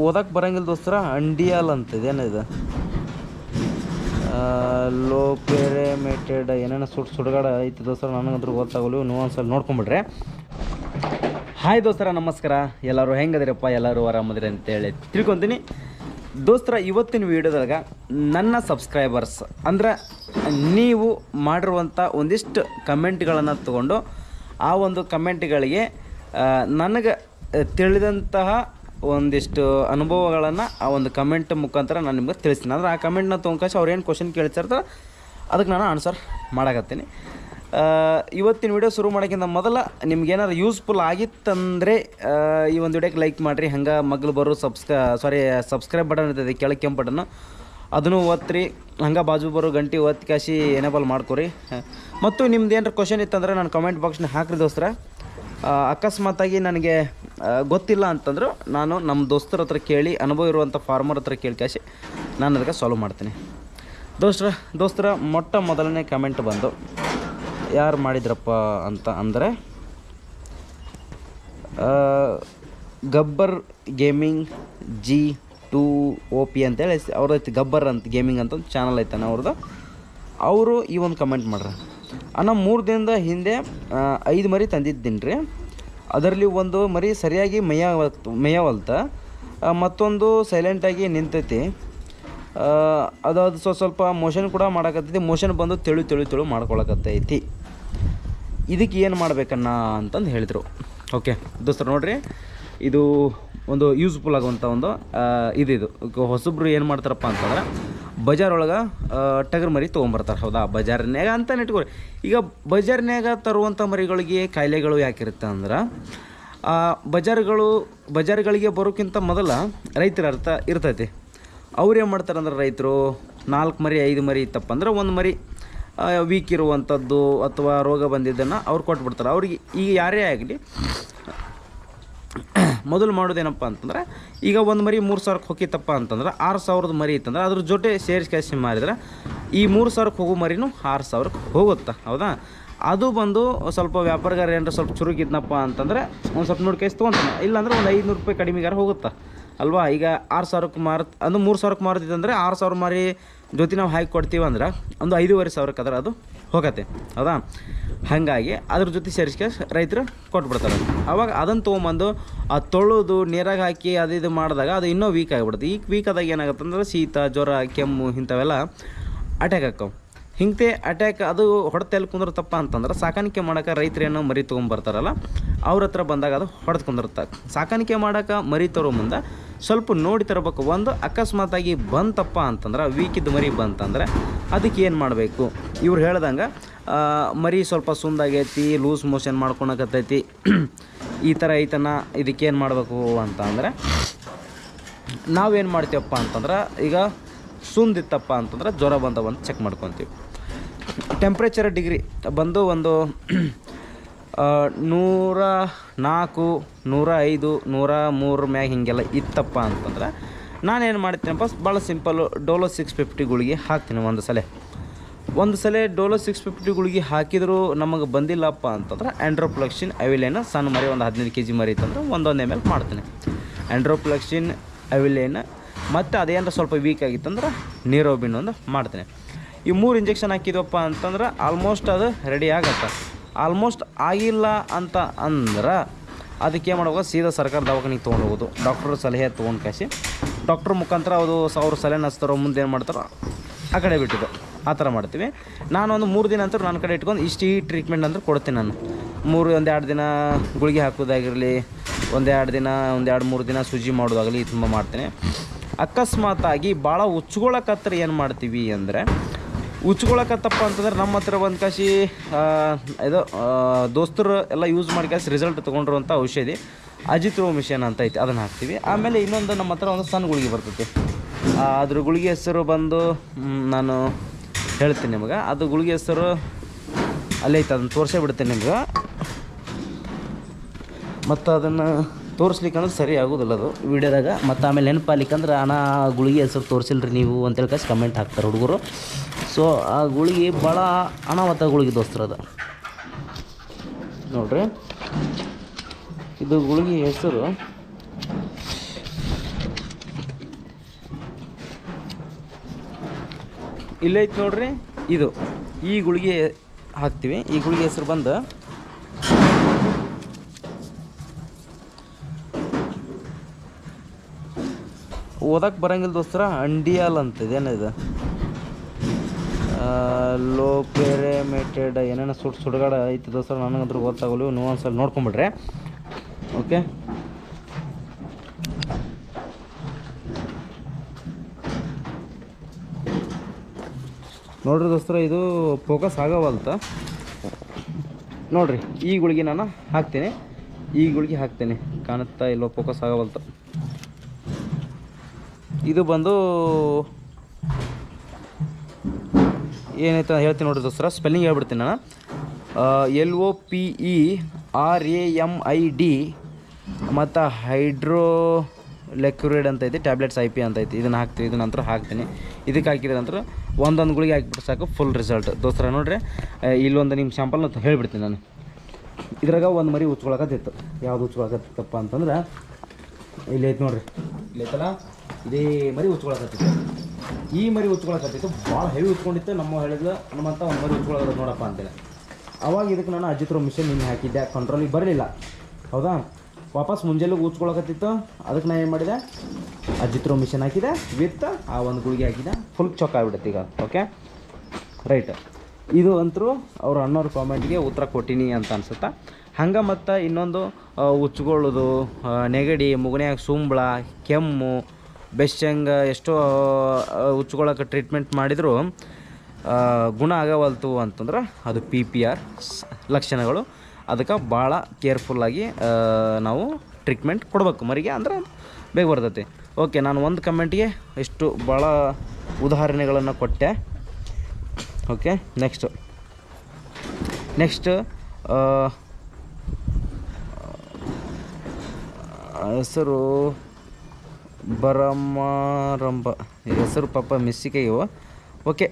ಓದಕ್ಕೆ ಬರೋಂಗಿಲ್ಲ ದೋಸ್ತರ. ಅಂಡಿಯಾಲ್ ಅಂತ ಇದೇನಿದೆ, ಲೋ ಪೆರಿಮೇಟೆಡ್ ಏನೇನೋ ಸುಡುಗಾಡ ಐತಿ ದೋಸ್ತರ. ನನಗಂತೂ ಗೊತ್ತಾಗಲ್ಲ, ನೀವು ಒಂದ್ಸಲ ನೋಡ್ಕೊಂಬಿಡ್ರಿ. ಹಾಯ್ ದೋಸ್ತರ, ನಮಸ್ಕಾರ. ಎಲ್ಲರೂ ಹೆಂಗದಿರಪ್ಪ? ಎಲ್ಲರೂ ಆರಾಮದಿರಿ ಅಂತೇಳಿ ತಿಳ್ಕೊತೀನಿ ದೋಸ್ತರ. ಇವತ್ತಿನ ವೀಡಿಯೋದಾಗ ನನ್ನ ಸಬ್ಸ್ಕ್ರೈಬರ್ಸ್ ಅಂದ್ರೆ ನೀವು ಮಾಡಿರುವಂಥ ಒಂದಿಷ್ಟು ಕಮೆಂಟ್ಗಳನ್ನು ತಗೊಂಡು ಆ ಒಂದು ಕಮೆಂಟ್ಗಳಿಗೆ ನನಗೆ ತಿಳಿದಂತಹ ಒಂದಿಷ್ಟು ಅನುಭವಗಳನ್ನು ಆ ಒಂದು ಕಮೆಂಟ್ ಮುಖಾಂತರ ನಾನು ನಿಮ್ಗೆ ತಿಳಿಸ್ತೀನಿ. ಅಂದರೆ ಆ ಕಮೆಂಟ್ನ ತೊಗೊಂಡ್ಕಾಶಿ ಅವ್ರು ಏನು ಕ್ವಶನ್ ಕೇಳ್ತಿರ್ತಾರೆ ಅದಕ್ಕೆ ನಾನು ಆನ್ಸರ್ ಮಾಡಕತ್ತೀನಿ. ಇವತ್ತಿನ ವಿಡಿಯೋ ಶುರು ಮಾಡೋಕ್ಕಿಂತ ಮೊದಲ ನಿಮ್ಗೇನಾದ್ರು ಯೂಸ್ಫುಲ್ ಆಗಿತ್ತಂದರೆ ಈ ಒಂದು ವಿಡಿಯೋಕ್ಕೆ ಲೈಕ್ ಮಾಡಿರಿ. ಹಂಗೆ ಮಗ್ಲು ಬರೋ ಸಬ್ಸ್ಕ್ರೈಬ್ ಬಟನ್ ಇರ್ತದೆ ಕೆಳಗೆ, ಕೆಂಪು ಬಟನ್ನು, ಅದನ್ನು ಒತ್ತಿರಿ. ಹಂಗೆ ಬಾಜು ಬರೋ ಗಂಟೆ ಒತ್ತಿ ಕಾಶಿ ಎನೇಬಲ್ ಮಾಡ್ಕೊರಿ. ಮತ್ತು ನಿಮ್ದು ಏನಾರು ಕ್ವಶನ್ ಇತ್ತಂದ್ರೆ ನಾನು ಕಮೆಂಟ್ ಬಾಕ್ಸ್ನ ಹಾಕ್ರಿ ದೋಸ್ತರ. ಅಕಸ್ಮಾತಾಗಿ ನನಗೆ ಗೊತ್ತಿಲ್ಲ ಅಂತಂದ್ರೆ ನಾನು ನಮ್ಮ ದೋಸ್ತರ ಹತ್ರ ಕೇಳಿ, ಅನುಭವ ಇರುವಂಥ ಫಾರ್ಮರ್ ಹತ್ರ ಕೇಳಿ ಕಾಶಿ ನಾನು ಅದಕ್ಕೆ ಸಾಲ್ವ್ ಮಾಡ್ತೀನಿ. ದೋಸ್ತರ ಮೊಟ್ಟ ಮೊದಲನೇ ಕಮೆಂಟ್ ಬಂದು ಯಾರು ಮಾಡಿದ್ರಪ್ಪ ಅಂತ ಅಂದರೆ ಗಬ್ಬರ್ ಗೇಮಿಂಗ್ G2OP ಅಂತೇಳಿ ಅವ್ರದ್ದು ಗಬ್ಬರ್ ಅಂತ ಗೇಮಿಂಗ್ ಅಂತ ಒಂದು ಚಾನಲ್ ಐತಾನೆ ಅವ್ರದ್ದು. ಅವರು ಈ ಒಂದು ಕಮೆಂಟ್ ಮಾಡ್ರೆ, ಅಣ್ಣ 3 ದಿನದ ಹಿಂದೆ 5 ಮರಿ ತಂದಿದ್ದೀನಿ ರೀ. ಅದರಲ್ಲಿ ಒಂದು ಮರಿ ಸರಿಯಾಗಿ ಮೇಯವಲ್ತ, ಮತ್ತೊಂದು ಸೈಲೆಂಟಾಗಿ ನಿಂತೈತಿ. ಅದು ಸ್ವಲ್ಪ ಮೋಷನ್ ಕೂಡ ಮಾಡಕತ್ತೈತಿ. ಮೋಷನ್ ಬಂದು ತೆಳು ಮಾಡ್ಕೊಳಕತ್ತೈತಿ. ಇದಕ್ಕೆ ಏನು ಮಾಡ್ಬೇಕನ್ನ ಅಂತಂದು ಹೇಳಿದರು. ಓಕೆ ದೋಸ್ತರು, ನೋಡಿರಿ, ಇದು ಒಂದು ಯೂಸ್ಫುಲ್ ಆಗುವಂಥ ಒಂದು ಇದು ಹೊಸಬ್ರು ಏನು ಮಾಡ್ತಾರಪ್ಪ ಅಂತಂದ್ರೆ ಬಜಾರೊಳಗೆ ಟಗರ್ ಮರಿ ತೊಗೊಂಬರ್ತಾರೆ. ಹೌದಾ, ಬಜಾರ್ನ್ಯಾಗ ಅಂತ ಇಟ್ಕೊರಿ. ಈಗ ಬಜಾರ್ನ್ಯಾಗ ತರುವಂಥ ಮರಿಗಳಿಗೆ ಕಾಯಿಲೆಗಳು ಯಾಕಿರುತ್ತೆ ಅಂದ್ರೆ ಬಜಾರ್ಗಳಿಗೆ ಬರೋಕ್ಕಿಂತ ಮೊದಲ ರೈತರ ಅರ್ಥ ಇರ್ತೈತಿ. ಅವ್ರು ಏನು ಮಾಡ್ತಾರೆ ಅಂದ್ರೆ, ರೈತರು 4 ಮರಿ 5 ಮರಿ ಇತ್ತಪ್ಪ ಅಂದ್ರೆ ಒಂದು ಮರಿ ವೀಕ್ ಇರುವಂಥದ್ದು ಅಥವಾ ರೋಗ ಬಂದಿದ್ದನ್ನು ಅವ್ರು ಕೊಟ್ಬಿಡ್ತಾರೆ. ಅವ್ರಿಗೆ ಈಗ ಯಾರೇ ಆಗಲಿ ಮೊದಲು ಮಾಡೋದೇನಪ್ಪ ಅಂತಂದ್ರೆ, ಈಗ ಒಂದು ಮರಿ 3,000ಕ್ಕೆ ಹೋಗಿತ್ತಪ್ಪ ಅಂತಂದ್ರೆ 6,000 ಮರಿ ಇತ್ತಂದ್ರೆ ಅದ್ರ ಜೊತೆ ಸೇರಿಸಿ ಮಾರಿದ್ರೆ ಈ 3,000ಕ್ಕೆ ಹೋಗೋ ಮರಿನೂ 6,000ಕ್ಕೆ ಹೋಗುತ್ತೆ. ಹೌದಾ, ಅದು ಬಂದು ಸ್ವಲ್ಪ ವ್ಯಾಪಾರಗಾರ ಏನಾರ ಸ್ವಲ್ಪ ಚುರುಕಿದ್ನಪ್ಪ ಅಂತಂದರೆ ಒಂದು ಸ್ವಲ್ಪ ನೋಡಿ ಕೇಸ್ ತೊಗೊತಾನೆ. ಇಲ್ಲಾಂದ್ರೆ ಒಂದು 500 ರೂಪಾಯಿ ಕಡಿಮೆಗಾರ ಹೋಗುತ್ತೆ ಅಲ್ವಾ. ಈಗ 6,000ಕ್ಕೆ ಅದು 3,000ಕ್ಕೆ ಮಾರುತ್ತಿದ್ದಂದರೆ 6,000 ಮರಿ ಜೊತೆ ನಾವು ಹಾಕಿ ಕೊಡ್ತೀವಿ ಅಂದ್ರೆ ಒಂದು 5,500 ಅದರ ಅದು ಹೋಗತ್ತೆ. ಹೌದಾ, ಹಾಗಾಗಿ ಅದ್ರ ಜೊತೆ ಸೇರಿಸ್ಕೆ ರೈತರು ಕೊಟ್ಬಿಡ್ತಾರೆ. ಅವಾಗ ಅದನ್ನು ತೊಗೊಂಬಂದು ತೊಳೆದು ನೀರಾಗ ಹಾಕಿ ಇದು ಮಾಡಿದಾಗ ಅದು ಇನ್ನೂ ವೀಕ್ ಆಗಿಬಿಡುತ್ತೆ. ಈಗ ವೀಕ್ ಆದಾಗ ಏನಾಗುತ್ತೆ ಅಂದ್ರೆ ಶೀತ, ಜ್ವರ, ಕೆಮ್ಮು ಇಂಥವೆಲ್ಲ ಅಟ್ಯಾಕ್ ಆಕ್ಕವು. ಹಿಂಗೆ ಅಟ್ಯಾಕ್ ಅದು ಹೊಡೆತೆಲ್ಲಿ ಕುಂದಿರ್ತಪ್ಪ ಅಂತಂದ್ರೆ ಸಾಕಾಣಿಕೆ ಮಾಡೋಕೆ ರೈತರೇನೋ ಮರಿ ತೊಗೊಂಬರ್ತಾರಲ್ಲ ಅವ್ರ ಹತ್ರ ಬಂದಾಗ ಅದು ಹೊಡೆದು ಕುಂದಿರುತ್ತೆ. ಸಾಕಾಣಿಕೆ ಮಾಡೋಕೆ ಮರಿ ತರೋ ಮುಂದೆ ಸ್ವಲ್ಪ ನೋಡಿ ತರಬೇಕು. ಒಂದು ಅಕಸ್ಮಾತಾಗಿ ಬಂತಪ್ಪ ಅಂತಂದ್ರೆ ವೀಕಿದ್ದು ಮರಿ ಬಂತಂದ್ರೆ ಅದಕ್ಕೆ ಏನು ಮಾಡಬೇಕು? ಇವ್ರು ಹೇಳ್ದಂಗೆ ಮರಿ ಸ್ವಲ್ಪ ಸುಂದಾಗೈತಿ, ಲೂಸ್ ಮೋಷನ್ ಮಾಡ್ಕೊಳಕತ್ತೈತಿ, ಈ ಥರ ಐತನ, ಇದಕ್ಕೇನು ಮಾಡಬೇಕು ಅಂತ ಅಂದರೆ ನಾವೇನು ಮಾಡ್ತೀವಪ್ಪ ಅಂತಂದ್ರೆ, ಈಗ ಸುಂದಿತ್ತಪ್ಪ ಅಂತಂದ್ರೆ ಜ್ವರ ಬಂದವಂತ ಚೆಕ್ ಮಾಡ್ಕೊತೀವಿ. ಟೆಂಪ್ರೇಚರ್ ಡಿಗ್ರಿ ಬಂದು ಒಂದು 104, 105, 103 ಮ್ಯಾಗ ಹೀಗೆಲ್ಲ ಇತ್ತಪ್ಪ ಅಂತಂದ್ರೆ ನಾನೇನು ಮಾಡ್ತೀನಪ್ಪ, ಭಾಳ ಸಿಂಪಲ್ಲು ಡೋಲೋ 650 ಗುಳಿಗೆ ಹಾಕ್ತೀನಿ. ಒಂದು ಸಲ ಡೋಲೋ 650 ಗುಳಿಗೆ ಹಾಕಿದರೂ ನಮಗೆ ಬಂದಿಲ್ಲಪ್ಪ ಅಂತಂದ್ರೆ ಆ್ಯಂಡ್ರೋಪ್ಲಕ್ಸಿನ್ ಅವಿಲೇನ ಸಣ್ಣ ಮರಿ ಒಂದು 15 kg ಮರಿ ಇತ್ತಂದ್ರೆ 1 ml ಮಾಡ್ತೀನಿ. ಆ್ಯಂಡ್ರೋಪ್ಲಕ್ಸಿನ್ ಅವಿಲೇನ ಮತ್ತು ಅದೇನಾರ ಸ್ವಲ್ಪ ವೀಕ್ ಆಗಿತ್ತಂದ್ರೆ ನೀರೋಬಿನ್ ಒಂದು ಮಾಡ್ತೀನಿ. ಈ 3 ಇಂಜೆಕ್ಷನ್ ಹಾಕಿದ್ವಪ್ಪ ಅಂತಂದ್ರೆ ಆಲ್ಮೋಸ್ಟ್ ಅದು ರೆಡಿ ಆಗತ್ತೆ. ಆಲ್ಮೋಸ್ಟ್ ಆಗಿಲ್ಲ ಅಂತ ಅಂದ್ರೆ ಅದಕ್ಕೆ ಏನು ಮಾಡ್ಬೇಕು, ಸೀದಾ ಸರ್ಕಾರ ದವಾಖಾನೆಗೆ ತೊಗೊಂಡು ಹೋಗೋದು. ಡಾಕ್ಟ್ರ್ ಸಲಹೆ ತೊಗೊಂಡು ಕಾಸಿ ಡಾಕ್ಟ್ರ್ ಮುಖಾಂತರ ಅವ್ರು ಸಲಹೆ ಹಚ್ತಾರೋ, ಮುಂದೆ ಏನು ಮಾಡ್ತಾರೋ ಆ ಕಡೆ ಬಿಟ್ಟಿದ್ದು ಆ ಥರ ಮಾಡ್ತೀವಿ. ನಾನು ಒಂದು 3 ದಿನ ಅಂತ ನನ್ನ ಕಡೆ ಇಟ್ಕೊಂಡು ಈ ಟ್ರೀಟ್ಮೆಂಟ್ ಅಂದ್ರೆ ಕೊಡ್ತೀನಿ. ನಾನು 1-2 ದಿನ ಗುಳಿಗೆ ಹಾಕೋದಾಗಿರಲಿ, 1-2 ದಿನ 1-2-3 ದಿನ ಸೂಜಿ ಮಾಡೋದಾಗಲಿ ತುಂಬ ಮಾಡ್ತೀನಿ. ಅಕಸ್ಮಾತಾಗಿ ಭಾಳ ಉಚ್ಕೊಳಕತ್ರ ಏನು ಮಾಡ್ತೀವಿ ಅಂದರೆ, ಉಚ್ಕೊಳಕತ್ತಪ್ಪ ಅಂತಂದ್ರೆ ನಮ್ಮ ಹತ್ರ ಒಂದು ಕಾಶಿ ಇದು ದೋಸ್ತರು ಎಲ್ಲ ಯೂಸ್ ಮಾಡಿ ಕಾಸಿ ರಿಸಲ್ಟ್ ತೊಗೊಂಡಿರುವಂಥ ಔಷಧಿ ಅಜಿಥ್ರೋಮಿಷನ್ ಅಂತ ಐತಿ, ಅದನ್ನು ಹಾಕ್ತೀವಿ. ಆಮೇಲೆ ಇನ್ನೊಂದು ನಮ್ಮ ಹತ್ರ ಒಂದು ಸಣ್ಣ ಗುಳಿಗೆ ಬರ್ತೈತಿ. ಅದ್ರ ಗುಳಿಗೆ ಹೆಸರು ಬಂದು ನಾನು ಹೇಳ್ತೀನಿ ನಿಮಗೆ. ಅದು ಗುಳಿಗೆ ಹೆಸರು ಅಲ್ಲೇ ಐತೆ, ಅದನ್ನು ತೋರಿಸೇ ಬಿಡ್ತೀನಿ ನಿಮ್ಗೆ. ಮತ್ತು ಅದನ್ನು ತೋರಿಸ್ಲಿಕ್ಕೆ ಅಂದ್ರೆ ಸರಿ ಆಗೋದಿಲ್ಲ ಅದು ವೀಡಿಯೋದಾಗ. ಮತ್ತು ಆಮೇಲೆ ನೆನಪಾಲಿಕ್ಕಂದ್ರೆ ಅಣ್ಣ ಗುಳಿಗೆ ಹೆಸರು ತೋರಿಸಿಲ್ರಿ ನೀವು ಅಂತೇಳಿ ಕಾಸಿ ಕಮೆಂಟ್ ಹಾಕ್ತಾರೆ ಹುಡುಗರು. ಸೊ ಆ ಗುಳಿಗೆ ಭಾಳ ಅನಾಹುತ ಗುಳಿಗೆ ದೋಸ್ತರದ ನೋಡ್ರಿ. ಇದು ಗುಳಿಗೆ ಹೆಸರು ಇಲ್ಲೈತೆ ನೋಡ್ರಿ, ಇದು ಈ ಗುಳಿಗೆ ಹಾಕ್ತೀವಿ. ಈ ಗುಳಿಗೆ ಹೆಸರು ಬಂದು ಓದಕ್ಕೆ ಬರೋಂಗಿಲ್ಲ ದೋಸ್ತರ, ಅಂಡಿಯಾಲ್ ಅಂತ ಇದೇನಿದೆ, ಲೋ ಪೆರಿಮೆಟೆಡ್ ಏನೇನೋ ಸುಡುಗಾಡ ಐತಿ ದೋಸ್ತರ, ನನಗಂತೂ ಗೊತ್ತಾಗಲ್ಲ. ನೀವು ಒಂದ್ಸಲ ನೋಡ್ಕೊಂಬಿಡ್ರಿ. ಓಕೆ, ನೋಡ್ರಿ ದೋಸ್ತರ, ಇದು ಫೋಕಸ್ ಆಗವಲ್ತ ನೋಡ್ರಿ. ಈ ಗುಳಿಗೆ ನಾನು ಹಾಕ್ತೀನಿ, ಈ ಗುಳಿಗೆ ಹಾಕ್ತೀನಿ, ಕಾಣುತ್ತಾ ಇಲ್ಲೋ, ಫೋಕಸ್ ಆಗವಲ್ತ. ಇದು ಬಂದು ಏನೈತೆ ಹೇಳ್ತೀನಿ ನೋಡ್ರಿ ದೋಸ್ತರ, ಸ್ಪೆಲ್ಲಿಂಗ್ ಹೇಳ್ಬಿಡ್ತೀನಿ ನಾನು. LOPERAMID ಮತ್ತು ಹೈಡ್ರೋಲೆಕ್ಯುರಿಡ್ ಅಂತ ಐತಿ, ಟ್ಯಾಬ್ಲೆಟ್ಸ್ IP ಅಂತ ಐತಿ. ಇದನ್ನು ಹಾಕ್ತೀವಿ, ಇದನ್ನ ನಂತರ ಹಾಕ್ತೀನಿ. ಇದಕ್ಕೆ ಹಾಕಿದ ನಂತರ ಒಂದೊಂದು ಗುಳಿಗೆ ಹಾಕಿಬಿಟ್ಟು ಸಾಕು, ಫುಲ್ ರಿಸಲ್ಟ್ ದೋಸ್ತರ. ನೋಡ್ರಿ, ಇಲ್ಲೊಂದು ನಿಮ್ಮ ಶಾಂಪಲ್ನ ಹೇಳ್ಬಿಡ್ತೀನಿ ನಾನು. ಇದ್ರಾಗ ಒಂದು ಮರಿ ಉಚ್ಕೊಳಕತ್ತಿತ್ತು. ಯಾವುದು ಉಚ್ಕೊಳಕತ್ತಿತ್ತಪ್ಪ ಅಂತಂದ್ರೆ ಇಲ್ಲಿ ಐತೆ ನೋಡ್ರಿ, ಇಲ್ಲಿ ಐತಲ್ಲ, ಇದೇ ಮರಿ ಉಚ್ಕೊಳಕತ್ತಿತ್ತು. ಈ ಮರಿ ಉಚ್ಕೊಳಕತ್ತಿತ್ತು, ಭಾಳ ಹೆವಿ ಉಚ್ಕೊಂಡಿತ್ತು. ನಮ್ಮ ಹೇಳಿದ್ಲು ನಮ್ಮಂತ ಒಂದು ಮರಿ ಉಚ್ಕೊಳಕತ್ತ ನೋಡಪ್ಪ ಅಂತೇಳಿ. ಅವಾಗ ಇದಕ್ಕೆ ನಾನು ಅಜಿತ್ರೋಮಿಷನ್ ನಿನ್ನೆ ಹಾಕಿದ್ದೆ, ಕಂಟ್ರೋಲಿಗೆ ಬರಲಿಲ್ಲ. ಹೌದಾ, ವಾಪಸ್ ಮುಂಜಾನೆ ಉಚ್ಕೊಳಕತ್ತಿತ್ತು. ಅದಕ್ಕೆ ನಾನು ಏನು ಮಾಡಿದೆ, ಅಜಿತ್ರೋಮಿಷನ್ ಹಾಕಿದೆ ವಿತ್ ಆ ಒಂದು ಗುಳಿಗೆ ಹಾಕಿದೆ. ಫುಲ್ ಚೊಕ್ ಆಗಿಬಿಡುತ್ತೆ ಈಗ. Okay, right. ಇದು ಅಂತರೂ ಅವ್ರು ಅನ್ನೋರು ಕಾಮೆಂಟ್ಗೆ ಉತ್ತರ ಕೊಟ್ಟಿನಿ ಅಂತ ಅನ್ಸುತ್ತೆ. ಹಂಗೆ ಮತ್ತು ಇನ್ನೊಂದು ಉಚ್ಕೊಳ್ಳೋದು, ನೆಗಡಿ, ಮುಗನ್ಯಾಗ ಸುಂಬಳ, ಕೆಮ್ಮು, ಬೆಶ್ಶಂಗ ಎಷ್ಟೋ ಉಚ್ಕೊಳ್ಳೋಕೆ ಟ್ರೀಟ್ಮೆಂಟ್ ಮಾಡಿದರೂ ಗುಣ ಆಗವಲ್ತು ಅಂತಂದ್ರೆ ಅದು PPR ಲಕ್ಷಣಗಳು. ಅದಕ್ಕೆ ಭಾಳ ಕೇರ್ಫುಲ್ಲಾಗಿ ನಾವು ಟ್ರೀಟ್ಮೆಂಟ್ ಕೊಡ್ಬೇಕು ಮರಿಗೆ, ಅಂದ್ರೆ ಬೇಗ ಬರ್ತೈತಿ. ಓಕೆ, ನಾನು ಒಂದು ಕಮೆಂಟ್ಗೆ ಎಷ್ಟು ಭಾಳ ಉದಾಹರಣೆಗಳನ್ನು ಕೊಟ್ಟೆ. ಓಕೆ, ನೆಕ್ಸ್ಟ್ ಹೆಸರು ಬರಮಾರಂಭ, ಹೆಸರು ಪಾಪ ಮಿಸ್ಸಿಗೆ ಇವು. ಓಕೆ,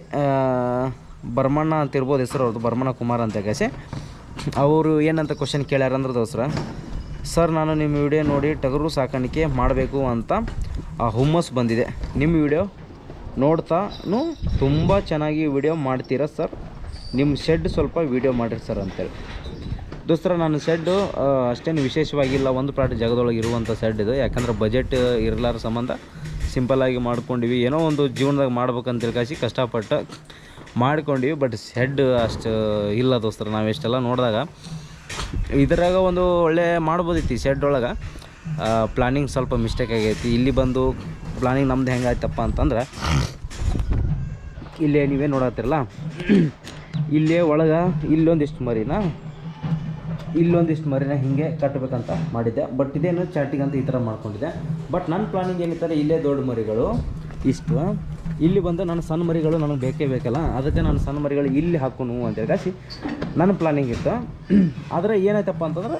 ಬರ್ಮಣ್ಣ ಅಂತ ಇರ್ಬೋದು ಹೆಸರು ಅವ್ರದ್ದು, ಬರ್ಮಣ್ಣ ಕುಮಾರ್ ಅಂತ ಕೇಸಿ. ಅವರು ಏನಂತ ಕ್ವಶನ್ ಕೇಳ್ಯಾರಂದ್ರೆ ದೋಸ್ರ, ಸರ್ ನಾನು ನಿಮ್ಮ ವಿಡಿಯೋ ನೋಡಿ ಟಗರು ಸಾಕಾಣಿಕೆ ಮಾಡಬೇಕು ಅಂತ ಹುಮ್ಮಸ್ ಬಂದಿದೆ. ನಿಮ್ಮ ವಿಡಿಯೋ ನೋಡ್ತಾನು ತುಂಬ ಚೆನ್ನಾಗಿ ವಿಡಿಯೋ ಮಾಡ್ತೀರಾ ಸರ್, ನಿಮ್ಮ ಶೆಡ್ ಸ್ವಲ್ಪ ವಿಡಿಯೋ ಮಾಡಿರಿ ಸರ್ ಅಂತೇಳಿ. ದೋಸ್ತರ, ನನ್ನ ಶೆಡ್ಡು ಅಷ್ಟೇನು ವಿಶೇಷವಾಗಿಲ್ಲ, ಒಂದು ಪ್ಲಾಟ್ ಜಾಗದೊಳಗೆ ಇರುವಂಥ ಶೆಡ್ ಇದು. ಯಾಕಂದ್ರೆ ಬಜೆಟ್ ಇರಲಾರ ಸಂಬಂಧ ಸಿಂಪಲ್ಲಾಗಿ ಮಾಡ್ಕೊಂಡಿವಿ. ಏನೋ ಒಂದು ಜೀವನದಾಗ ಮಾಡ್ಬೇಕಂತ ತಿಳ್ಕಾಸಿ ಕಷ್ಟಪಟ್ಟು ಮಾಡ್ಕೊಂಡಿವಿ. ಬಟ್ ಶೆಡ್ ಅಷ್ಟು ಇಲ್ಲ ದೋಸ್ತರ. ನಾವು ಎಷ್ಟೆಲ್ಲ ನೋಡಿದಾಗ ಇದ್ರಾಗ ಒಂದು ಒಳ್ಳೆ ಮಾಡ್ಬೋದಿತ್ತು ಶೆಡ್ ಒಳಗೆ. ಪ್ಲಾನಿಂಗ್ ಸ್ವಲ್ಪ ಮಿಸ್ಟೇಕ್ ಆಗೈತಿ. ಇಲ್ಲಿ ಬಂದು ಪ್ಲಾನಿಂಗ್ ನಮ್ದು ಹೆಂಗಾಯ್ತಪ್ಪ ಅಂತಂದ್ರೆ, ಇಲ್ಲೇ ನೀವೇ ನೋಡತ್ತಿರಲ್ಲ, ಇಲ್ಲೇ ಒಳಗೆ ಇಲ್ಲೊಂದಿಷ್ಟು ಮರಿನ ಹಿಂಗೆ ಕಟ್ಟಬೇಕಂತ ಮಾಡಿದ್ದೆ. ಬಟ್ ಇದೇನು ಚಾಟಿಗೆ ಅಂತ ಈ ಥರ ಮಾಡ್ಕೊಂಡಿದ್ದೆ. ಬಟ್ ನನ್ನ ಪ್ಲಾನಿಂಗ್ ಏನಿರ್ತಾರೆ, ಇಲ್ಲೇ ದೊಡ್ಡ ಮರಿಗಳು ಇಷ್ಟು, ಇಲ್ಲಿ ಬಂದು ನನ್ನ ಸಣ್ಣ ಮರಿಗಳು ನನಗೆ ಬೇಕೇ ಬೇಕಲ್ಲ, ಅದಕ್ಕೆ ನಾನು ಸಣ್ಣ ಮರಿಗಳು ಇಲ್ಲಿ ಹಾಕೋನು ಅಂತೇಳಿ ಕಾಸಿ ನನ್ನ ಪ್ಲಾನಿಂಗ್ ಇತ್ತು. ಆದರೆ ಏನಾಯ್ತಪ್ಪ ಅಂತಂದ್ರೆ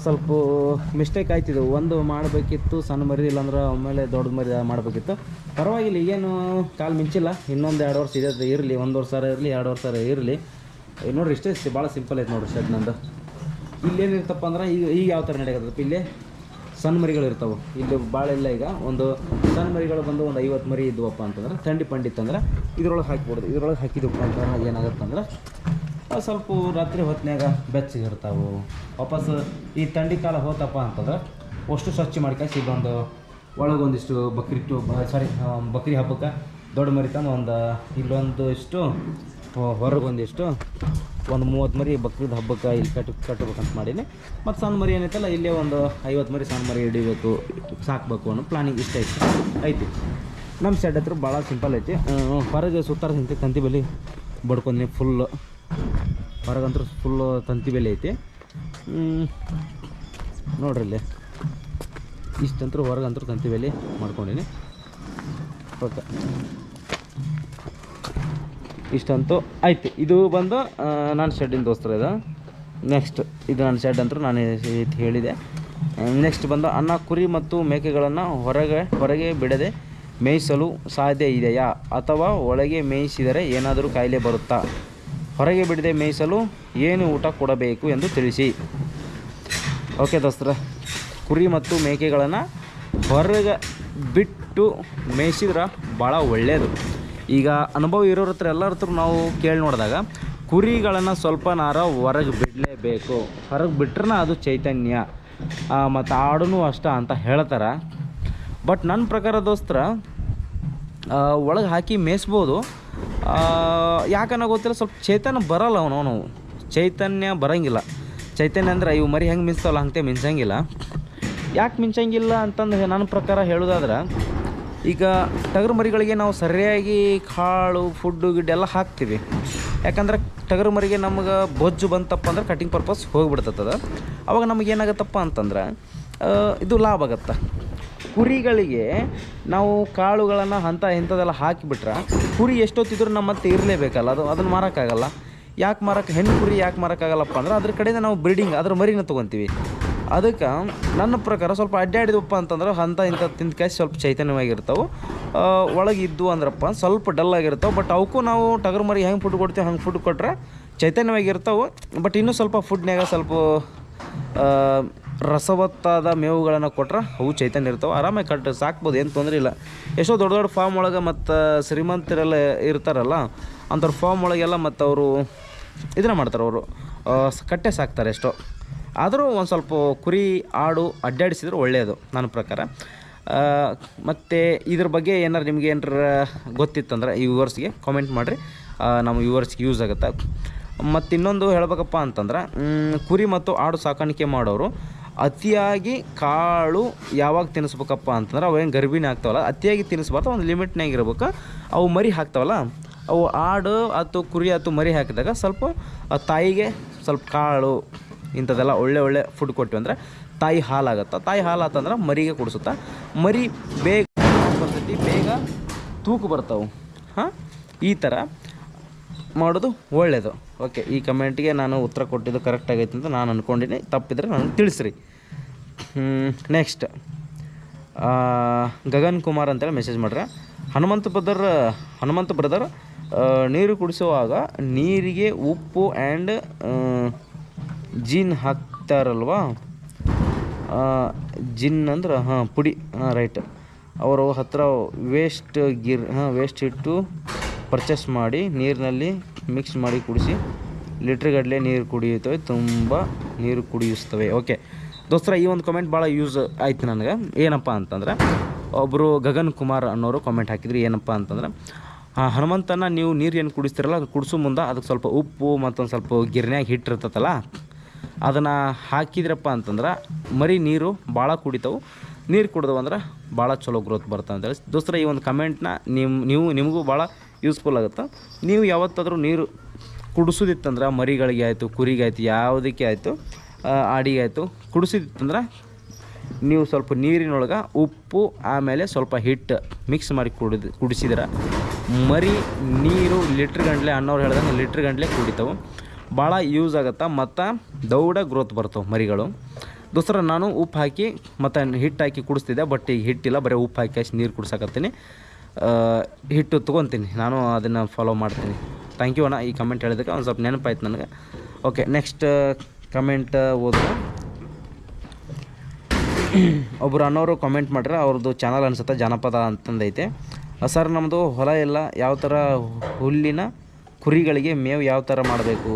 ಸ್ವಲ್ಪ ಮಿಸ್ಟೇಕ್ ಆಯ್ತಿದ್ದು. ಒಂದು ಮಾಡಬೇಕಿತ್ತು ಸಣ್ಣ ಮರಿ, ಇಲ್ಲಾಂದ್ರೆ ಆಮೇಲೆ ದೊಡ್ಡ ಮರಿ ಮಾಡಬೇಕಿತ್ತು. ಪರವಾಗಿಲ್ಲ, ಈಗೇನು ಕಾಲು ಮಿಂಚಿಲ್ಲ. ಇನ್ನೊಂದು 2 ವರ್ಷ ಇದೆ ಇರಲಿ, 1 ವರ್ಷ ಇರಲಿ, 2 ವರ್ಷ ಇರಲಿ. ನೋಡಿರಿ, ಇಷ್ಟೇ ಭಾಳ ಸಿಂಪಲ್ ಐತೆ ನೋಡಿರಿ ಶೆಡ್ ನಂದು. ಇಲ್ಲೇನಿರ್ತಪ್ಪ ಅಂದ್ರೆ ಈಗ ಯಾವ ಥರ ನಡೆಯತ್ತಪ್ಪ, ಇಲ್ಲೇ ಸಣ್ಣ ಮರಿಗಳು ಇರ್ತಾವೆ. ಇಲ್ಲಿ ಭಾಳ ಇಲ್ಲ. ಈಗ ಒಂದು ಸಣ್ಣ ಮರಿಗಳು ಬಂದು ಒಂದು 50 ಮರಿ ಇದ್ವಪ್ಪ ಅಂತಂದ್ರೆ, ಥಂಡಿ ಪಂಡಿತ್ತಂದ್ರೆ ಇದ್ರೊಳಗೆ ಹಾಕಿಬಿಡೋದು. ಇದ್ರೊಳಗೆ ಹಾಕಿದಪ್ಪ ಅಂತಂದ್ರೆ ಏನಾಗುತ್ತಂದ್ರೆ ಸ್ವಲ್ಪ ರಾತ್ರಿ ಹೊತ್ತಿನಾಗ ಬೆಚ್ಚಗಿರ್ತಾವೆ. ವಾಪಸ್ ಈ ಥಂಡಿ ಕಾಲ ಹೋತಪ್ಪ ಅಂತಂದ್ರೆ ಅಷ್ಟು ಸ್ವಚ್ಛ ಮಾಡ್ಕಾಸಿ ಇಲ್ಲೊಂದು ಒಳಗೊಂದಿಷ್ಟು ಬಕ್ರಿ ಹಬ್ಬಕ್ಕೆ ದೊಡ್ಡ ಮರಿ ತಂದು ಇಲ್ಲೊಂದು ಇಷ್ಟು, ಹೊರಗೊಂದಿಷ್ಟು ಒಂದು 30 ಮರಿ ಬಕ್ರೀದ್ ಹಬ್ಬಕ್ಕೆ ಇಲ್ಲಿ ಕಟ್ಟಬೇಕಂತ ಮಾಡೀನಿ. ಮತ್ತು ಸಣ್ಣ ಮರಿ ಏನೈತಲ್ಲ, ಇಲ್ಲೇ ಒಂದು 50 ಮರಿ ಸಣ್ಣ ಮರಿ ಹಿಡಿಬೇಕು, ಸಾಕಬೇಕು ಅನ್ನೋ ಪ್ಲಾನಿಂಗ್ ಇಷ್ಟ ಐತಿ. ನಮ್ಮ ಸೈಡ್ ಹತ್ರ ಭಾಳ ಸಿಂಪಲ್ ಐತಿ. ಹೊರಗೆ ಸುತ್ತಾರ ತಂತಿ ಬೆಲೆ ಬಡ್ಕೊಂಡಿ ಫುಲ್ಲು, ಹೊರಗಂತೂ ಫುಲ್ಲು ತಂತಿ ಬೆಲೆ ಐತಿ. ನೋಡ್ರಿ ಇಲ್ಲಿ ಇಷ್ಟಂತೂ ಹೊರಗಂತೂ ತಂತಿ ಬೆಲೆ ಮಾಡ್ಕೊಂಡೀನಿ. ಓಕೆ, ಇಷ್ಟಂತೂ ಆಯ್ತು. ಇದು ಬಂದು ನಾನು ಶೆಡ್ಡಿನ ದೋಸ್ತರ. ಇದು ನೆಕ್ಸ್ಟ್, ಇದು ನನ್ನ ಶೆಡ್ ಅಂತೂ ನಾನು ಹೇಳಿದೆ. ನೆಕ್ಸ್ಟ್ ಬಂದು ಅನ್ನ, ಕುರಿ ಮತ್ತು ಮೇಕೆಗಳನ್ನು ಹೊರಗೆ ಬಿಡದೆ ಮೇಯಿಸಲು ಸಾಧ್ಯ ಇದೆಯಾ, ಅಥವಾ ಒಳಗೆ ಮೇಯಿಸಿದರೆ ಏನಾದರೂ ಕಾಯಿಲೆ ಬರುತ್ತಾ? ಹೊರಗೆ ಬಿಡದೆ ಮೇಯಿಸಲು ಏನು ಊಟ ಕೊಡಬೇಕು ಎಂದು ತಿಳಿಸಿ. ಓಕೆ ದೋಸ್ತರ, ಕುರಿ ಮತ್ತು ಮೇಕೆಗಳನ್ನು ಹೊರಗೆ ಬಿಟ್ಟು ಮೇಯಿಸಿದ್ರೆ ಭಾಳ ಒಳ್ಳೆಯದು. ಈಗ ಅನುಭವ ಇರೋರ ಹತ್ರ ಎಲ್ಲರ ಹತ್ರ ನಾವು ಕೇಳಿ ನೋಡಿದಾಗ ಕುರಿಗಳನ್ನು ಸ್ವಲ್ಪ ನಾರ ಹೊರಗೆ ಬಿಡಲೇಬೇಕು, ಹೊರಗೆ ಬಿಟ್ರೆ ಅದು ಚೈತನ್ಯ, ಮತ್ತು ಆಡೂ ಅಷ್ಟ ಅಂತ ಹೇಳ್ತಾರೆ. ಬಟ್ ನನ್ನ ಪ್ರಕಾರ ದೋಸ್ತರ ಒಳಗೆ ಹಾಕಿ ಮೇಯಿಸ್ಬೋದು. ಯಾಕನ್ನ ಗೊತ್ತಿಲ್ಲ, ಸ್ವಲ್ಪ ಚೈತನ್ಯ ಬರೋಲ್ಲ ಅವನು ಚೈತನ್ಯ ಬರೋಂಗಿಲ್ಲ. ಚೈತನ್ಯ ಅಂದರೆ ಇವು ಮರಿ ಹೆಂಗೆ ಮಿಂಚ್ತಾವಲ್ಲ ಹಂಗೆ ಮಿಂಚಂಗಿಲ್ಲ. ಯಾಕೆ ಮಿಂಚಂಗಿಲ್ಲ ಅಂತಂದು ನನ್ನ ಪ್ರಕಾರ ಹೇಳೋದಾದ್ರೆ, ಈಗ ಟಗರು ಮರಿಗಳಿಗೆ ನಾವು ಸರಿಯಾಗಿ ಕಾಳು ಫುಡ್ಡು ಗಿಡ್ಡೆಲ್ಲ ಹಾಕ್ತೀವಿ. ಯಾಕಂದ್ರೆ ಟಗರು ಮರಿಗೆ ನಮ್ಗೆ ಬೊಜ್ಜು ಬಂತಪ್ಪ ಅಂದ್ರೆ ಕಟಿಂಗ್ ಪರ್ಪಸ್ ಹೋಗಿಬಿಡ್ತದ. ಅವಾಗ ನಮಗೆ ಏನಾಗುತ್ತಪ್ಪ ಅಂತಂದ್ರೆ ಇದು ಲಾಭ ಆಗುತ್ತೆ. ಕುರಿಗಳಿಗೆ ನಾವು ಕಾಳುಗಳನ್ನು ಇಂಥದ್ದೆಲ್ಲ ಹಾಕಿಬಿಟ್ರೆ ಕುರಿ ಎಷ್ಟೊತ್ತಿದ್ರು ನಮ್ಮ ಮತ್ತೆ ಇರಲೇಬೇಕಲ್ಲ, ಅದನ್ನು ಮಾರೋಕ್ಕಾಗಲ್ಲ. ಯಾಕೆ ಹೆಣ್ಣು ಕುರಿ ಯಾಕೆ ಮಾರೋಕ್ಕಾಗಲ್ಲಪ್ಪ ಅಂದ್ರೆ ಅದ್ರ ಕಡೆಯಿಂದ ನಾವು ಬ್ರೀಡಿಂಗ್ ಅದ್ರ ಮರಿನ ತೊಗೊತೀವಿ. ಅದಕ್ಕೆ ನನ್ನ ಪ್ರಕಾರ ಸ್ವಲ್ಪ ಅಡ್ಡಾಡಿದಪ್ಪ ಅಂತಂದ್ರೆ ಇಂಥ ತಿಂದು ಕಾಯಿ ಸ್ವಲ್ಪ ಚೈತನ್ಯವಾಗಿರ್ತಾವೆ. ಒಳಗಿದ್ದು ಅಂದ್ರಪ್ಪ ಸ್ವಲ್ಪ ಡಲ್ ಆಗಿರ್ತಾವೆ. ಬಟ್ ಅವಕ್ಕೂ ನಾವು ಟಗರು ಮರಿ ಹೆಂಗೆ ಫುಡ್ ಕೊಡ್ತೀವಿ ಹಂಗೆ ಫುಡ್ ಕೊಟ್ಟರೆ ಚೈತನ್ಯವಾಗಿರ್ತಾವೆ. ಬಟ್ ಇನ್ನೂ ಸ್ವಲ್ಪ ಫುಡ್ನ್ಯಾಗ ಸ್ವಲ್ಪ ರಸವತ್ತಾದ ಮೇವುಗಳನ್ನು ಕೊಟ್ರೆ ಅವು ಚೈತನ್ಯ ಇರ್ತಾವೆ. ಆರಾಮಾಗಿ ಸಾಕ್ಬೋದು, ಏನು ತೊಂದರೆ ಇಲ್ಲ. ಎಷ್ಟೋ ದೊಡ್ಡ ದೊಡ್ಡ ಫಾರ್ಮ್ ಒಳಗೆ ಮತ್ತು ಶ್ರೀಮಂತರೆಲ್ಲ ಇರ್ತಾರಲ್ಲ, ಅಂಥವ್ರ ಫಾರ್ಮ್ ಒಳಗೆಲ್ಲ ಮತ್ತು ಅವರು ಇದನ್ನ ಮಾಡ್ತಾರೆ, ಅವರು ಕಟ್ಟೆ ಸಾಕ್ತಾರೆ ಎಷ್ಟೋ. ಆದರೂ ಒಂದು ಸ್ವಲ್ಪ ಕುರಿ ಆಡು ಅಡ್ಡಾಡಿಸಿದ್ರೆ ಒಳ್ಳೆಯದು ನನ್ನ ಪ್ರಕಾರ. ಮತ್ತು ಇದ್ರ ಬಗ್ಗೆ ಏನಾರು ನಿಮ್ಗೆ ಏನಾರ ಗೊತ್ತಿತ್ತಂದ್ರೆ ಈ ವ್ಯೂವರ್ಸ್ಗೆ ಕಾಮೆಂಟ್ ಮಾಡಿರಿ, ನಮ್ಮ ವ್ಯೂವರ್ಸ್ಗೆ ಯೂಸ್ ಆಗುತ್ತೆ. ಮತ್ತು ಇನ್ನೊಂದು ಹೇಳ್ಬೇಕಪ್ಪ ಅಂತಂದ್ರೆ, ಕುರಿ ಮತ್ತು ಆಡು ಸಾಕಾಣಿಕೆ ಮಾಡೋರು ಅತಿಯಾಗಿ ಕಾಳು ಯಾವಾಗ ತಿನ್ನಿಸ್ಬೇಕಪ್ಪ ಅಂತಂದ್ರೆ, ಅವು ಏನು ಗರ್ಭಿಣಿ ಆಗ್ತಾವಲ್ಲ ಅತಿಯಾಗಿ ತಿನ್ನಿಸ್ಬಾರ್ದು, ಒಂದು ಲಿಮಿಟ್ನಾಗ ಇರ್ಬೇಕು. ಅವು ಮರಿ ಹಾಕ್ತಾವಲ್ಲ, ಅವು ಆಡು ಅಥವಾ ಕುರಿ ಅಥವಾ ಮರಿ ಹಾಕಿದಾಗ ಸ್ವಲ್ಪ ತಾಯಿಗೆ ಸ್ವಲ್ಪ ಕಾಳು ಇಂಥದ್ದೆಲ್ಲ ಒಳ್ಳೆ ಫುಡ್ ಕೊಟ್ಟಿವಿ ಅಂದರೆ ತಾಯಿ ಹಾಲಾಗತ್ತೆ. ತಾಯಿ ಹಾಲಾತಂದ್ರೆ ಮರಿಗೆ ಕುಡಿಸುತ್ತಾ, ಮರಿ ಬೇಗ ಬರ್ತೈತಿ, ಬೇಗ ತೂಕ ಬರ್ತಾವೆ. ಈ ಥರ ಮಾಡೋದು ಒಳ್ಳೆಯದು. ಓಕೆ, ಈ ಕಮೆಂಟ್ಗೆ ನಾನು ಉತ್ತರ ಕೊಟ್ಟಿದ್ದು ಕರೆಕ್ಟ್ ಆಗೈತೆ ಅಂತ ನಾನು ಅಂದ್ಕೊಂಡಿನಿ. ತಪ್ಪಿದ್ರೆ ನನಗೆ ತಿಳಿಸ್ರಿ. ನೆಕ್ಸ್ಟ್ ಗಗನ್ ಕುಮಾರ್ ಅಂತೇಳಿ ಮೆಸೇಜ್ ಮಾಡ್ರೆ, ಹನುಮಂತ ಬ್ರದರ್ ನೀರು ಕುಡಿಸುವಾಗ ನೀರಿಗೆ ಉಪ್ಪು ಆ್ಯಂಡ್ ಜಿನ್ ಹಾಕ್ತಾರಲ್ವಾ? ಜಿನ್ ಅಂದ್ರೆ ಪುಡಿ, ರೈಟ್. ಅವರು ಹತ್ರ ವೇಸ್ಟ್ ಇಟ್ಟು ಪರ್ಚೇಸ್ ಮಾಡಿ ನೀರಿನಲ್ಲಿ ಮಿಕ್ಸ್ ಮಾಡಿ ಕುಡಿಸಿ ಲೀಟ್ರ್ಗಟ್ಟಲೆ ನೀರು ಕುಡಿಯುತ್ತವೆ, ತುಂಬ ನೀರು ಕುಡಿಸ್ತವೆ. ಓಕೆ ದೋಸ್ತರ, ಈ ಒಂದು ಕಮೆಂಟ್ ಭಾಳ ಯೂಸ್ ಆಯ್ತು ನನಗೆ. ಏನಪ್ಪ ಅಂತಂದ್ರೆ, ಒಬ್ಬರು ಗಗನ್ ಕುಮಾರ್ ಅನ್ನೋರು ಕಾಮೆಂಟ್ ಹಾಕಿದ್ರಿ. ಏನಪ್ಪ ಅಂತಂದ್ರೆ, ಹನುಮಂತನ ನೀವು ನೀರು ಏನು ಕುಡಿಸ್ತಿರಲ್ಲ ಕುಡಿಸೋ ಮುಂದೆ ಅದಕ್ಕೆ ಸ್ವಲ್ಪ ಉಪ್ಪು ಮತ್ತೊಂದು ಸ್ವಲ್ಪ ಗಿರ್ನ್ಯಾಗ ಹಿಟ್ಟಿರ್ತತಲ್ಲ ಅದನ್ನು ಹಾಕಿದ್ರಪ್ಪ ಅಂತಂದ್ರೆ ಮರಿ ನೀರು ಭಾಳ ಕುಡಿತಾವೆ. ನೀರು ಕುಡ್ದವು ಅಂದ್ರೆ ಭಾಳ ಚಲೋ ಗ್ರೋತ್ ಬರ್ತವೆ ಅಂತೇಳಿ. ದೋಸ್ತರ, ಈ ಒಂದು ಕಮೆಂಟ್ನ ನಿಮಗೂ ಭಾಳ ಯೂಸ್ಫುಲ್ ಆಗುತ್ತೆ. ನೀವು ಯಾವತ್ತಾದರೂ ನೀರು ಕುಡಿಸೋದಿತ್ತಂದ್ರೆ ಮರಿಗಳಿಗೆ ಆಯಿತು, ಕುರಿಗೆ ಆಯಿತು, ಯಾವುದಕ್ಕೆ ಆಯಿತು, ಆಡಿಗೆ ಆಯಿತು, ಕುಡಿಸಿದಿತ್ತಂದ್ರೆ ನೀವು ಸ್ವಲ್ಪ ನೀರಿನೊಳಗೆ ಉಪ್ಪು ಆಮೇಲೆ ಸ್ವಲ್ಪ ಹಿಟ್ಟು ಮಿಕ್ಸ್ ಮಾಡಿ ಕುಡಿಸಿದ್ರೆ ಮರಿ ನೀರು ಲೀಟ್ರ್ ಅಣ್ಣವ್ರು ಹೇಳ್ದಂಗೆ ಲೀಟ್ರ್ ಕುಡಿತಾವೆ. ಭಾಳ ಯೂಸ್ ಆಗುತ್ತೆ ಮತ್ತು ದೌಡ ಗ್ರೋತ್ ಬರ್ತವೆ ಮರಿಗಳು. ದೋಸ್ತರ, ನಾನು ಉಪ್ಪು ಹಾಕಿ ಮತ್ತು ಹಿಟ್ಟು ಹಾಕಿ ಕುಡಿಸ್ತಿದ್ದೆ. ಬಟ್ ಈಗ ಹಿಟ್ಟಿಲ್ಲ, ಬರೀ ಉಪ್ಪು ಹಾಕಿ ಅಷ್ಟು ನೀರು ಕುಡ್ಸಕತ್ತೀನಿ. ಹಿಟ್ಟು ತೊಗೊತೀನಿ, ನಾನು ಅದನ್ನು ಫಾಲೋ ಮಾಡ್ತೀನಿ. ಥ್ಯಾಂಕ್ ಯು ಅಣ್ಣ, ಈ ಕಮೆಂಟ್ ಹೇಳಿದ್ದಕ್ಕೆ ಒಂದು ಸ್ವಲ್ಪ ನೆನಪಾಯ್ತು ನನಗೆ. ಓಕೆ, ನೆಕ್ಸ್ಟ್ ಕಮೆಂಟ್ ಓದಿದ್ರೆ, ಒಬ್ಬರು ಅನ್ನೋರು ಕಾಮೆಂಟ್ ಮಾಡ್ರೆ, ಅವ್ರದ್ದು ಚಾನಲ್ ಅನ್ಸುತ್ತೆ ಜಾನಪದ ಅಂತಂದೈತೆ. ಸರ್, ನಮ್ಮದು ಹೊಲ ಎಲ್ಲ ಯಾವ ಥರ ಹುಲ್ಲಿನ ಕುರಿಗಳಿಗೆ ಮೇವು ಯಾವ ಥರ ಮಾಡಬೇಕು?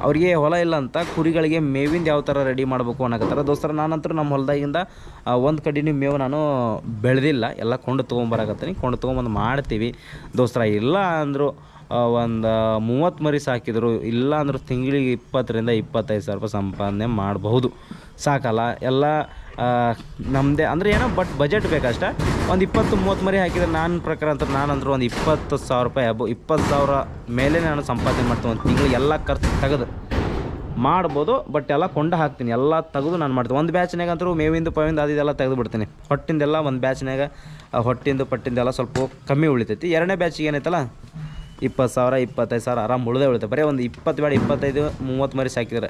ಅವರಿಗೆ ಹೊಲ ಇಲ್ಲ ಅಂತ ಕುರಿಗಳಿಗೆ ಮೇವಿಂದ ಯಾವ ಥರ ರೆಡಿ ಮಾಡಬೇಕು ಅನ್ನಕತ್ತಾರೆ. ದೋಸ್ತರ, ನಾನಂತರೂ ನಮ್ಮ ಹೊಲದಾಗಿಂದ ಒಂದು ಕಡೆನೂ ಮೇವು ನಾನು ಬೆಳೆದಿಲ್ಲ, ಎಲ್ಲ ಕೊಂಡು ತೊಗೊಂಬರಕತ್ತೀನಿ. ಕೊಂಡು ತೊಗೊಂಬಂದು ಮಾಡ್ತೀವಿ ದೋಸ್ತರ. ಇಲ್ಲ ಅಂದರು ಒಂದು 30 ಮರಿ ಸಾಕಿದ್ರು, ಇಲ್ಲ ಅಂದರೂ ತಿಂಗಳಿಗೆ 20,000 to 25,000 ರೂಪಾಯಿ ಸಂಪಾದನೆ ಮಾಡಬಹುದು. ಸಾಕಲ್ಲ, ಎಲ್ಲ ನಮ್ಮದೇ ಅಂದರೆ ಏನೋ, ಬಟ್ ಬಜೆಟ್ ಬೇಕಷ್ಟೆ. ಒಂದು 20-30 ಮರಿ ಹಾಕಿದರೆ ನನ್ನ ಪ್ರಕಾರ ಅಂತ ನಾನಂದ್ರೆ ಒಂದು 20,000 ರೂಪಾಯಿ 20,000 ಮೇಲೆ ನಾನು ಸಂಪಾದನೆ ಮಾಡ್ತೀನಿ. ಒಂದು ತಿಂಗಳಿಗೆ ಎಲ್ಲ ಖರ್ಚು ತೆಗೆದು ಮಾಡ್ಬೋದು. ಬಟ್ ಎಲ್ಲ ಕೊಂಡು ಹಾಕ್ತೀನಿ, ಎಲ್ಲ ತೆಗೆದು ನಾನು ಮಾಡ್ತೀನಿ. ಒಂದು ಬ್ಯಾಚ್ನಾಗ ಅಂತೂ ಮೇವಿಂದು ಪವಿಂದು ಅದೆಲ್ಲ ತೆಗೆದು ಬಿಡ್ತೀನಿ. ಹೊಟ್ಟಿಂದೆಲ್ಲ ಒಂದು ಬ್ಯಾಚ್ನಾಗ ಪಟ್ಟಿಂದೆಲ್ಲ ಸ್ವಲ್ಪ ಕಮ್ಮಿ ಉಳಿತೈತಿ. ಎರಡನೇ ಬ್ಯಾಚಿಗೆ ಏನೈತಲ್ಲ 20,000 25,000 ಆರಾಮ್ ಉಳಿತೈತೆ. ಬರೀ ಒಂದು 20 ಬೇಡ 25-30 ಮರಿ ಸಾಕಿದ್ರೆ,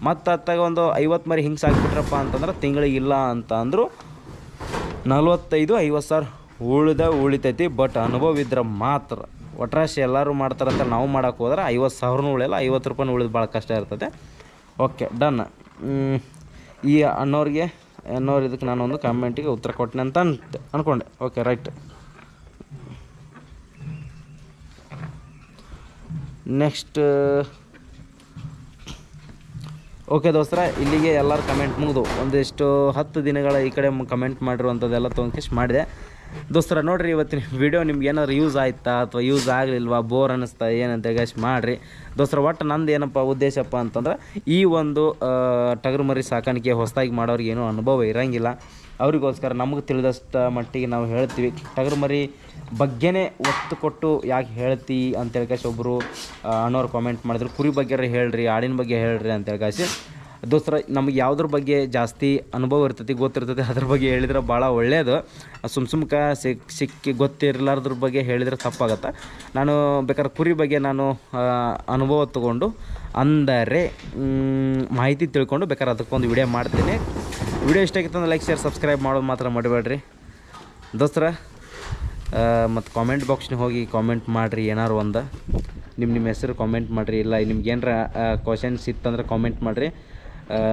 ಮತ್ತು ಅತ್ತಾಗ ಒಂದು 50 ಮರಿ ಹಿಂಗೆ ಸಾಕಿಬಿಟ್ರಪ್ಪ ಅಂತಂದ್ರೆ ತಿಂಗಳಿಗೆ ಇಲ್ಲ ಅಂತ ಅಂದರು 45,000-50,000 ಉಳಿತೈತಿ. ಬಟ್ ಅನುಭವ ಇದ್ರೆ ಮಾತ್ರ. ಒಟ್ರಾಶಿ ಎಲ್ಲರೂ ಮಾಡ್ತಾರಂತ ನಾವು ಮಾಡೋಕೆ ಹೋದ್ರೆ 50,000 ಉಳಿಯಲ್ಲ, 50 ರೂಪಾಯಿ ಉಳಿದು ಭಾಳ ಕಷ್ಟ ಇರ್ತದೆ. Okay, done. ಈ ಅನ್ನೋರು ಇದಕ್ಕೆ ನಾನು ಒಂದು ಕಮೆಂಟಿಗೆ ಉತ್ತರ ಕೊಟ್ಟನೆ ಅಂತ ಅಂದ್ಕೊಂಡೆ. Okay, right. ನೆಕ್ಸ್ಟ್ ಓಕೆ ದೋಸ್ತರ, ಇಲ್ಲಿಗೆ ಎಲ್ಲರೂ ಕಮೆಂಟ್ ಮುಗಿದು ಒಂದಿಷ್ಟು 10 ದಿನಗಳ ಈ ಕಡೆ ಕಮೆಂಟ್ ಮಾಡಿರುವಂಥದ್ದೆಲ್ಲ ತೊಗೊಂಡು ಮಾಡಿದೆ ದೋಸ್ತರ. ನೋಡಿರಿ ಇವತ್ತಿನ ವಿಡಿಯೋ ನಿಮ್ಗೆ ಏನಾದ್ರು ಯೂಸ್ ಆಯ್ತಾ ಅಥವಾ ಯೂಸ್ ಆಗಲಿಲ್ವಾ, ಬೋರ್ ಅನ್ನಿಸ್ತಾ ಏನಂತ ಮಾಡಿರಿ ದೋಸ್ತರ. ಒಟ್ಟು ನಂದು ಏನಪ್ಪ ಉದ್ದೇಶಪ್ಪ ಅಂತಂದ್ರೆ, ಈ ಒಂದು ಟಗರು ಮರಿ ಸಾಕಾಣಿಕೆ ಹೊಸದಾಗಿ ಮಾಡೋರಿಗೆ ಏನೂ ಅನುಭವ ಇರೋಂಗಿಲ್ಲ, ಅವರಿಗೋಸ್ಕರ ನಮಗೆ ತಿಳಿದಷ್ಟು ಮಟ್ಟಿಗೆ ನಾವು ಹೇಳ್ತೀವಿ. ಟಗರು ಮರಿ ಬಗ್ಗೆನೇ ಒತ್ತು ಕೊಟ್ಟು ಯಾಕೆ ಹೇಳ್ತಿ ಅಂತೇಳಿ ಒಬ್ಬರು ಅಣ್ಣವ್ರು ಕಾಮೆಂಟ್ ಮಾಡಿದ್ರು, ಕುರಿ ಬಗ್ಗೆ ಹೇಳ್ರಿ, ಆಡಿನ ಬಗ್ಗೆ ಹೇಳ್ರಿ ಅಂತೇಳಿ ದೋಸ್ತರ. ನಮಗೆ ಯಾವುದ್ರ ಬಗ್ಗೆ ಜಾಸ್ತಿ ಅನುಭವ ಇರ್ತೈತಿ, ಗೊತ್ತಿರ್ತೈತಿ, ಅದ್ರ ಬಗ್ಗೆ ಹೇಳಿದ್ರೆ ಭಾಳ ಒಳ್ಳೆಯದು. ಸುಮ್ಕ ಸಿಕ್ಕಿ ಗೊತ್ತಿರಲಾರ್ದ್ರ ಬಗ್ಗೆ ಹೇಳಿದರೆ ತಪ್ಪಾಗತ್ತೆ. ನಾನು ಬೇಕಾದ್ರೆ ಕುರಿ ಬಗ್ಗೆ ನಾನು ಅನುಭವ ತೊಗೊಂಡು ಅಂದರೆ ಮಾಹಿತಿ ತಿಳ್ಕೊಂಡು ಬೇಕಾದ್ರೆ ಅದಕ್ಕೊಂದು ವಿಡಿಯೋ ಮಾಡ್ತೀನಿ. ವಿಡಿಯೋ ಇಷ್ಟ ಆಗಿತ್ತು ಅಂದ್ರೆ ಲೈಕ್, ಶೇರ್, ಸಬ್ಸ್ಕ್ರೈಬ್ ಮಾಡೋದು ಮಾತ್ರ ಮರಿಬೇಡ್ರಿ ದೋಸ್ತರ. ಮತ್ತು ಕಾಮೆಂಟ್ ಬಾಕ್ಸ್ನಾಗ ಹೋಗಿ ಕಾಮೆಂಟ್ ಮಾಡಿರಿ, ಏನಾರು ಒಂದು ನಿಮ್ಮ ಹೆಸರು ಕಾಮೆಂಟ್ ಮಾಡಿರಿ. ಇಲ್ಲ ನಿಮ್ಗೆ ಏನಾರ ಕ್ವಶನ್ಸ್ ಇತ್ತಂದ್ರೆ ಕಾಮೆಂಟ್ ಮಾಡಿರಿ,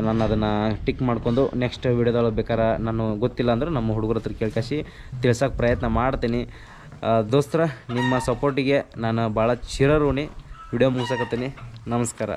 ನಾನು ಅದನ್ನು ಟಿಕ್ ಮಾಡ್ಕೊಂಡು ನೆಕ್ಸ್ಟ್ ವೀಡಿಯೋದೊಳಗೆ ಬೇಕಾರೆ ನಾನು ಗೊತ್ತಿಲ್ಲ ಅಂದ್ರೆ ನಮ್ಮ ಹುಡುಗರ ಹತ್ರ ಕೇಳ್ಕಸಿ ತಿಳ್ಸೋಕೆ ಪ್ರಯತ್ನ ಮಾಡ್ತೀನಿ ದೋಸ್ತರ. ನಿಮ್ಮ ಸಪೋರ್ಟಿಗೆ ನಾನು ಭಾಳ ಚಿರಋಣಿ. ವಿಡಿಯೋ ಮುಗಿಸಕತ್ತೀನಿ. ನಮಸ್ಕಾರ.